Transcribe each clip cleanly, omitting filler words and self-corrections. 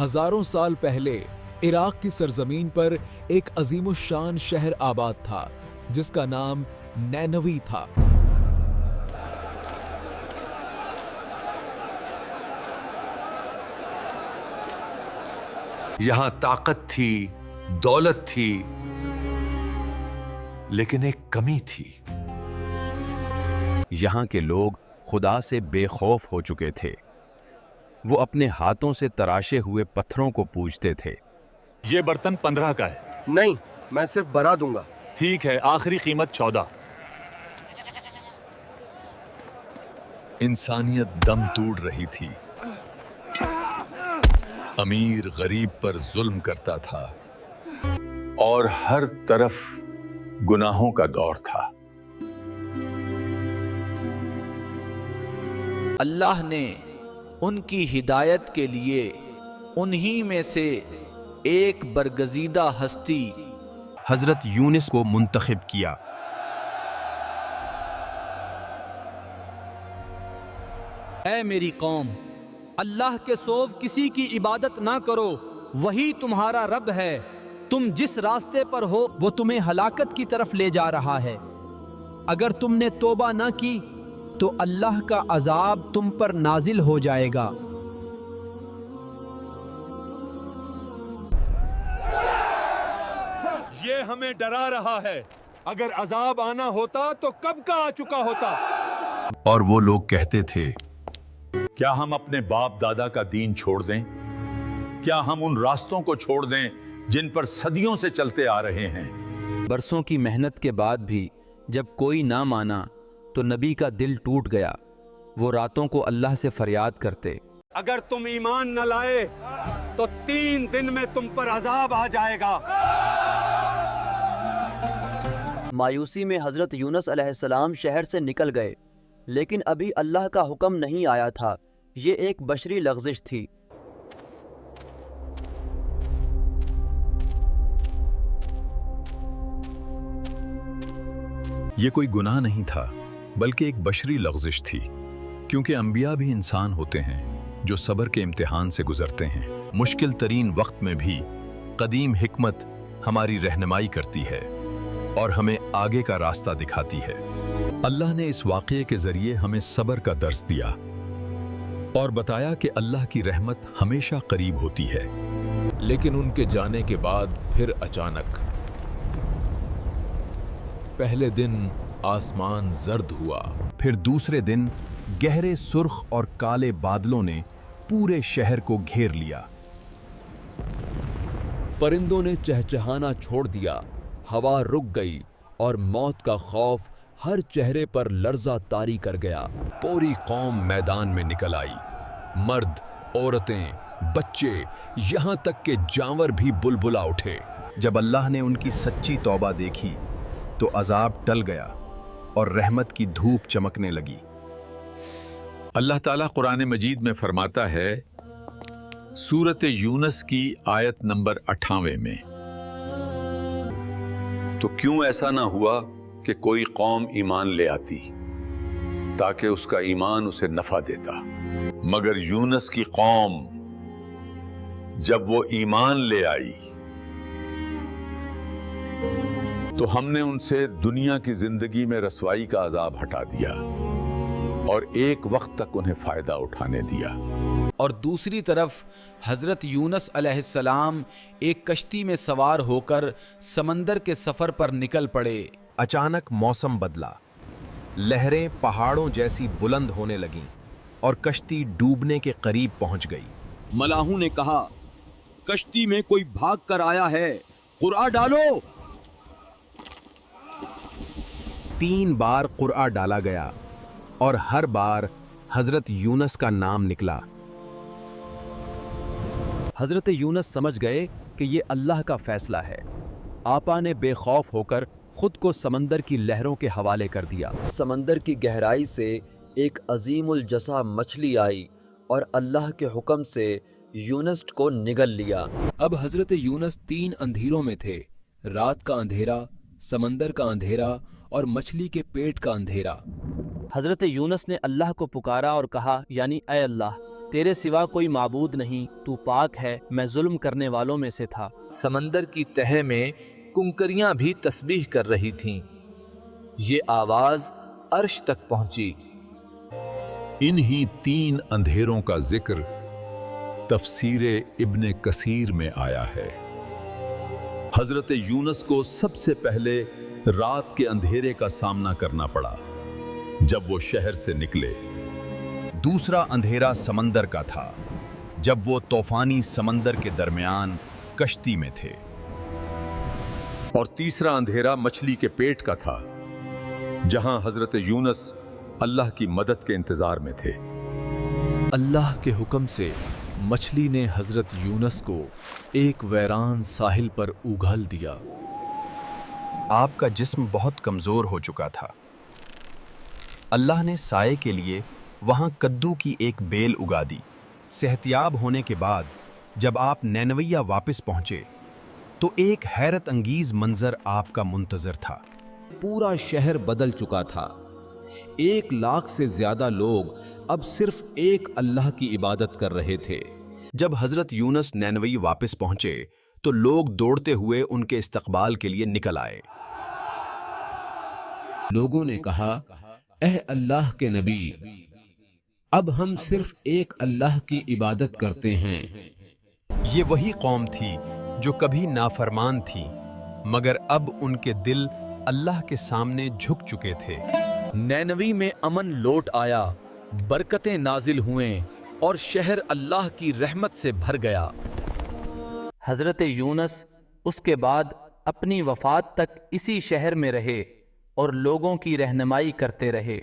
ہزاروں سال پہلے عراق کی سرزمین پر ایک عظیم الشان شہر آباد تھا جس کا نام نینوی تھا۔ یہاں طاقت تھی، دولت تھی، لیکن ایک کمی تھی۔ یہاں کے لوگ خدا سے بے خوف ہو چکے تھے۔ وہ اپنے ہاتھوں سے تراشے ہوئے پتھروں کو پوجتے تھے۔ یہ برتن 15 کا ہے۔ نہیں، میں صرف برا دوں گا۔ ٹھیک ہے، آخری قیمت 14۔ انسانیت دم توڑ رہی تھی۔ امیر غریب پر ظلم کرتا تھا اور ہر طرف گناہوں کا دور تھا۔ اللہ نے ان کی ہدایت کے لیے انہی میں سے ایک برگزیدہ ہستی حضرت یونس کو منتخب کیا۔ اے میری قوم، اللہ کے سوا کسی کی عبادت نہ کرو، وہی تمہارا رب ہے۔ تم جس راستے پر ہو وہ تمہیں ہلاکت کی طرف لے جا رہا ہے۔ اگر تم نے توبہ نہ کی تو اللہ کا عذاب تم پر نازل ہو جائے گا۔ یہ ہمیں ڈرا رہا ہے، اگر عذاب آنا ہوتا تو کب کا آ چکا ہوتا۔ اور وہ لوگ کہتے تھے، کیا ہم اپنے باپ دادا کا دین چھوڑ دیں؟ کیا ہم ان راستوں کو چھوڑ دیں جن پر صدیوں سے چلتے آ رہے ہیں؟ برسوں کی محنت کے بعد بھی جب کوئی نہ مانا تو نبی کا دل ٹوٹ گیا۔ وہ راتوں کو اللہ سے فریاد کرتے، اگر تم ایمان نہ لائے تو 3 دن میں تم پر عذاب آ جائے گا۔ مایوسی میں حضرت یونس علیہ السلام شہر سے نکل گئے، لیکن ابھی اللہ کا حکم نہیں آیا تھا۔ یہ ایک بشری لغزش تھی۔ یہ کوئی گناہ نہیں تھا بلکہ ایک بشری لغزش تھی، کیونکہ انبیاء بھی انسان ہوتے ہیں جو صبر کے امتحان سے گزرتے ہیں۔ مشکل ترین وقت میں بھی قدیم حکمت ہماری رہنمائی کرتی ہے اور ہمیں آگے کا راستہ دکھاتی ہے۔ اللہ نے اس واقعے کے ذریعے ہمیں صبر کا درس دیا اور بتایا کہ اللہ کی رحمت ہمیشہ قریب ہوتی ہے۔ لیکن ان کے جانے کے بعد پھر اچانک پہلے دن آسمان زرد ہوا، پھر دوسرے دن گہرے سرخ اور کالے بادلوں نے پورے شہر کو گھیر لیا۔ پرندوں نے چہچہانا چھوڑ دیا، ہوا رک گئی اور موت کا خوف ہر چہرے پر لرزہ طاری کر گیا۔ پوری قوم میدان میں نکل آئی، مرد، عورتیں، بچے، یہاں تک کہ جانور بھی بلبلا اٹھے۔ جب اللہ نے ان کی سچی توبہ دیکھی تو عذاب ٹل گیا اور رحمت کی دھوپ چمکنے لگی۔ اللہ تعالیٰ قرآن مجید میں فرماتا ہے، سورۃ یونس کی آیت نمبر 98 میں، تو کیوں ایسا نہ ہوا کہ کوئی قوم ایمان لے آتی تاکہ اس کا ایمان اسے نفع دیتا، مگر یونس کی قوم جب وہ ایمان لے آئی تو ہم نے ان سے دنیا کی زندگی میں رسوائی کا عذاب ہٹا دیا اور ایک وقت تک انہیں فائدہ اٹھانے دیا۔ اور دوسری طرف حضرت یونس علیہ السلام ایک کشتی میں سوار ہو کر سمندر کے سفر پر نکل پڑے۔ اچانک موسم بدلا، لہریں پہاڑوں جیسی بلند ہونے لگیں اور کشتی ڈوبنے کے قریب پہنچ گئی۔ ملاحوں نے کہا، کشتی میں کوئی بھاگ کر آیا ہے، قرعہ ڈالو۔ 3 بار قرعہ ڈالا گیا اور ہر بار حضرت یونس کا نام نکلا۔ حضرت یونس سمجھ گئے کہ یہ اللہ کا فیصلہ ہے۔ آپا نے بے خوف ہو کر خود کو سمندر کی لہروں کے حوالے کر دیا۔ سمندر کی گہرائی سے ایک عظیم الجثہ مچھلی آئی اور اللہ کے حکم سے یونس کو نگل لیا۔ اب حضرت یونس 3 اندھیروں میں تھے، رات کا اندھیرا، سمندر کا اندھیرا اور مچھلی کے پیٹ کا اندھیرا۔ حضرت یونس نے اللہ کو پکارا اور کہا، یعنی اے اللہ، تیرے سوا کوئی معبود نہیں، تو پاک ہے، میں ظلم کرنے والوں میں سے تھا۔ سمندر کی تہہ میں کنکریاں بھی تسبیح کر رہی تھیں۔ یہ آواز عرش تک پہنچی۔ انہی 3 اندھیروں کا ذکر تفسیر ابن کثیر میں آیا ہے۔ حضرت یونس کو سب سے پہلے رات کے اندھیرے کا سامنا کرنا پڑا جب وہ شہر سے نکلے۔ دوسرا اندھیرا سمندر کا تھا جب وہ طوفانی سمندر کے درمیان کشتی میں تھے، اور تیسرا اندھیرا مچھلی کے پیٹ کا تھا جہاں حضرت یونس اللہ کی مدد کے انتظار میں تھے۔ اللہ کے حکم سے مچھلی نے حضرت یونس کو ایک ویران ساحل پر اگھل دیا۔ آپ کا جسم بہت کمزور ہو چکا تھا۔ اللہ نے سائے کے لیے وہاں کدو کی ایک بیل اگا دی۔ صحتیاب ہونے کے بعد جب آپ نینویہ واپس پہنچے تو ایک حیرت انگیز منظر آپ کا منتظر تھا۔ پورا شہر بدل چکا تھا۔ 1 لاکھ سے زیادہ لوگ اب صرف ایک اللہ کی عبادت کر رہے تھے۔ جب حضرت یونس نینوی واپس پہنچے تو لوگ دوڑتے ہوئے ان کے استقبال کے لیے نکل آئے۔ لوگوں نے کہا، اے اللہ کے نبی، اب ہم صرف ایک اللہ کی عبادت کرتے ہیں۔ یہ وہی قوم تھی جو کبھی نافرمان تھی، مگر اب ان کے دل اللہ کے سامنے جھک چکے تھے۔ نینوی میں امن لوٹ آیا، برکتیں نازل ہوئیں اور شہر اللہ کی رحمت سے بھر گیا۔ حضرت یونس اس کے بعد اپنی وفات تک اسی شہر میں رہے اور لوگوں کی رہنمائی کرتے رہے۔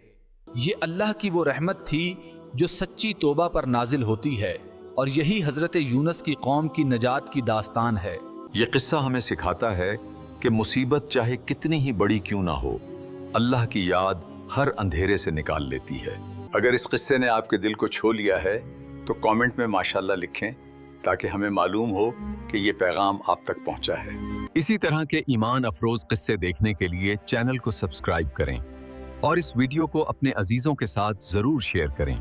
یہ اللہ کی وہ رحمت تھی جو سچی توبہ پر نازل ہوتی ہے، اور یہی حضرت یونس کی قوم کی نجات کی داستان ہے۔ یہ قصہ ہمیں سکھاتا ہے کہ مصیبت چاہے کتنی ہی بڑی کیوں نہ ہو، اللہ کی یاد ہر اندھیرے سے نکال لیتی ہے۔ اگر اس قصے نے آپ کے دل کو چھو لیا ہے تو کامنٹ میں ماشاءاللہ لکھیں تاکہ ہمیں معلوم ہو کہ یہ پیغام آپ تک پہنچا ہے۔ اسی طرح کے ایمان افروز قصے دیکھنے کے لیے چینل کو سبسکرائب کریں اور اس ویڈیو کو اپنے عزیزوں کے ساتھ ضرور شیئر کریں۔